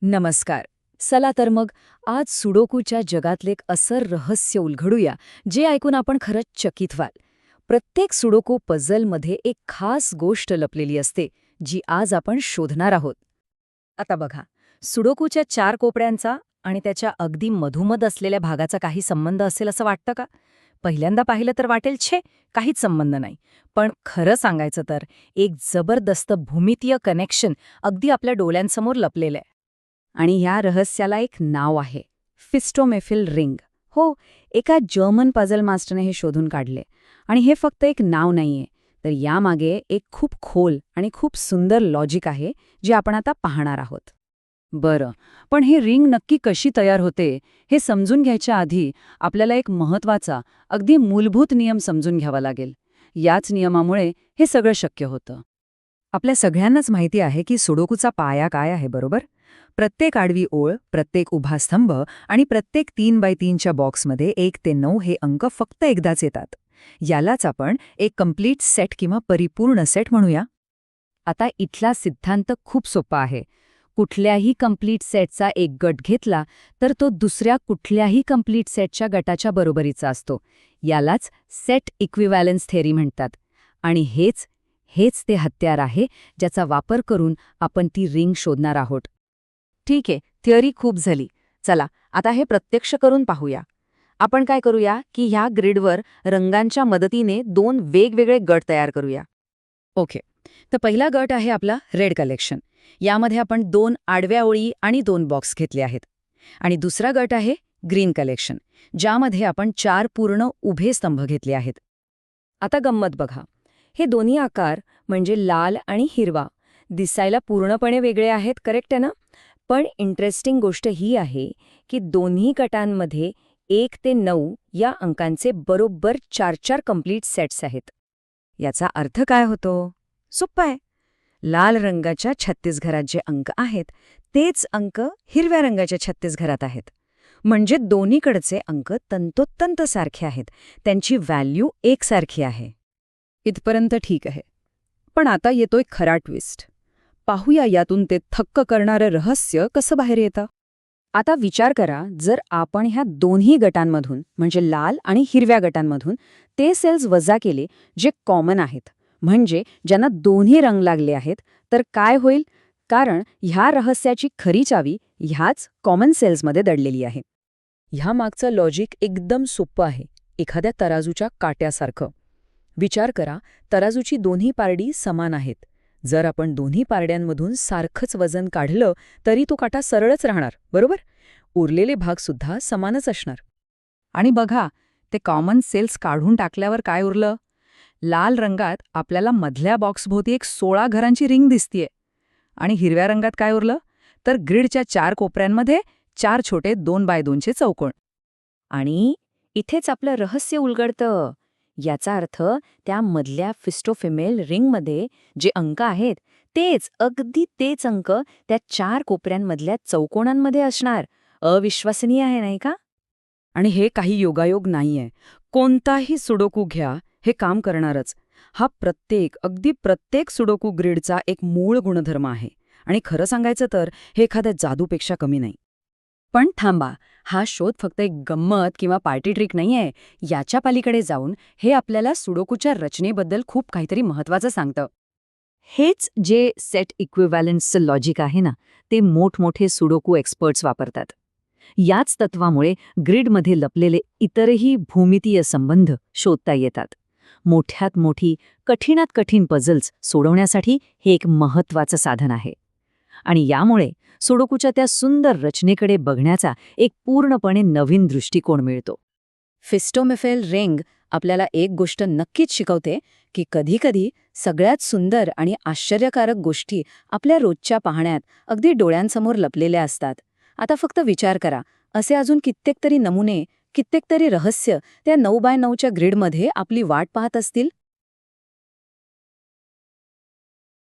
नमस्कार. चला तर मग आज सुडोकूच्या जगातले एक असं रहस्य उलगडूया जे ऐकून आपण खरंच चकित व्हाल. प्रत्येक सुडोकू पझलमध्ये एक खास गोष्ट लपलेली असते जी आज आपण शोधणार आहोत. आता बघा, सुडोकूच्या 4 कोपऱ्यांचा आणि त्याच्या अगदी मधोमध असलेल्या भागाचा काही संबंध असेल असं वाटतं का? पहिल्यांदा पाहिलं तर वाटेल छे, काहीच संबंध नाही. पण खरं सांगायचं तर एक जबरदस्त भूमितीय कनेक्शन अगदी आपल्या डोळ्यांसमोर लपलेलं आहे. आणि ह्या रहस्याला एक नाव आहे, फिस्टोमेफिल रिंग. हो, एका जर्मन पझल मास्टरने हे शोधून काढले. आणि हे फक्त एक नाव नाहीये, तर यामागे एक खूप खोल आणि खूप सुंदर लॉजिक आहे जे आपण आता पाहणार आहोत. बरं, पण ही रिंग नक्की कशी तयार होते हे समजून घ्यायच्या आधी आपल्याला एक महत्वाचा, अगदी मूलभूत नियम समजून घ्यावा लागेल. याच नियमामुळे हे सगळं शक्य होतं. आपल्या सगळ्यांनाच माहिती आहे की सुडोकूचा पाया काय आहे, बरोबर? प्रत्येक आडवी ओळ, प्रत्येक उभा स्तंभ आणि प्रत्येक 3x3च्या बॉक्समध्ये 1 ते 9 हे अंक फक्त एकदाच येतात. यालाच आपण एक कम्प्लीट सेट किंवा परिपूर्ण सेट म्हणूया. आता इथला सिद्धांत खूप सोपा आहे. कुठल्याही कम्प्लीट सेटचा एक गट घेतला तर तो दुसऱ्या कुठल्याही कम्प्लीट सेटच्या गटाच्या बरोबरीचा असतो. यालाच सेट इक्विव्हॅलन्स थेअरी म्हणतात. आणि हेच ते हत्यार आहे ज्याचा वापर करून आपण ती रिंग शोधणार आहोत. ठीक आहे, थिअरी खूप झाली. चला आता हे प्रत्यक्ष करून पाहूया. आपण काय करूया की ह्या ग्रिडवर रंगांच्या मदतीने 2 वेगवेगळे गट तयार करूया. ओके, तर पहिला गट आहे आपला रेड कलेक्शन. यामध्ये आपण 2 आडव्या ओळी आणि 2 बॉक्स घेतले आहेत. आणि दुसरा गट आहे ग्रीन कलेक्शन, ज्यामध्ये आपण 4 पूर्ण उभे स्तंभ घेतले आहेत. आता गंमत बघा, हे दोन्ही आकार म्हणजे लाल आणि हिरवा दिसायला पूर्णपणे वेगळे आहेत, करेक्ट आहे ना? पण इंटरेस्टिंग गोष्ट ही आहे की दोन्ही गटांमध्ये 1 ते 9 या अंकांचे बरोबर 4-4 कम्प्लीट सेट्स आहेत. याचा अर्थ काय होतो? सोप्पा आहे. लाल रंगाच्या 36 घरात जे अंक आहेत तेच अंक हिरव्या रंगाच्या 36 घरात आहेत. म्हणजे दोन्हीकडचे अंक तंतोतंत सारखे आहेत, त्यांची व्हॅल्यू एकसारखी आहे. इथपर्यंत ठीक आहे. पण आता येतोय खरा ट्विस्ट. पाहूया यातून ते थक्क करणारं रहस्य कसं बाहेर येतं. आता विचार करा, जर आपण ह्या दोन्ही गटांमधून म्हणजे लाल आणि हिरव्या गटांमधून ते सेल्स वजा केले जे कॉमन आहेत, म्हणजे ज्यांना दोन्ही रंग लागले आहेत, तर काय होईल? कारण ह्या रहस्याची खरी चावी ह्याच कॉमन सेल्समध्ये दडलेली आहे. ह्या मागचं लॉजिक एकदम सोपं आहे, एखाद्या तराजूच्या काट्यासारखं. विचार करा, तराजूची दोन्ही पारडी समान आहेत. जर आपण दोन्ही पारड्यांमधून सारखंच वजन काढलं तरी तो काटा सरळच राहणार, बरोबर? उरलेले भागसुद्धा समानच असणार. आणि बघा, ते कॉमन सेल्स काढून टाकल्यावर काय उरलं? लाल रंगात आपल्याला मधल्या बॉक्सभोवती एक 16 घरांची रिंग दिसतीये. आणि हिरव्या रंगात काय उरलं? तर ग्रिडच्या 4 कोपऱ्यांमध्ये 4 छोटे 2x2चे चौकोन. आणि इथेच आपलं रहस्य उलगडतं. याचा अर्थ त्या मधल्या फिस्टोफिमेल रिंगमध्ये जे अंक आहेत अगदी तेच अंक त्या 4 कोपऱ्यांमधल्या चौकोनांमध्ये असणार. अविश्वसनीय आहे, नाही का? आणि हे काही योगायोग नाहीये. कोणताही सुडोकू घ्या, हे काम करणारच. हा अगदी प्रत्येक सुडोकू ग्रिडचा एक मूळ गुणधर्म आहे. आणि खरं सांगायचं तर हे एखाद्या जादूपेक्षा कमी नाही. पण थांबा, हा शोध फक्त एक गंमत किंवा पार्टी ट्रिक नाहीये. याच्या पलीकडे जाऊन हे आपल्याला सुडोकूच्या रचनेबद्दल खूप काहीतरी महत्वाचं सांगतं. हेच जे सेट इक्विव्हॅलन्सचं लॉजिक आहे ना, ते मोठमोठे सुडोकू एक्सपर्ट्स वापरतात. याच तत्वामुळे ग्रिडमध्ये लपलेले इतरही भूमितीय संबंध शोधता येतात. मोठ्यात मोठी, कठीणात कठीण पझल्स सोडवण्यासाठी हे एक महत्वाचं साधन आहे. आणि यामुळे सुडोकूच्या त्या सुंदर रचनेकडे बघण्याचा एक पूर्णपणे नवीन दृष्टिकोन मिळतो. फिस्टोमेफेल रिंग आपल्याला एक गोष्ट नक्कीच शिकवते की कधीकधी सगळ्यात सुंदर आणि आश्चर्यकारक गोष्टी आपल्या रोजच्या पाहण्यात अगदी डोळ्यांसमोर लपलेल्या असतात. आता फक्त विचार करा, असे अजून कित्येक तरी नमुने, कित्येक तरी रहस्य त्या 9x9च्या ग्रिडमध्ये आपली वाट पाहत असतील.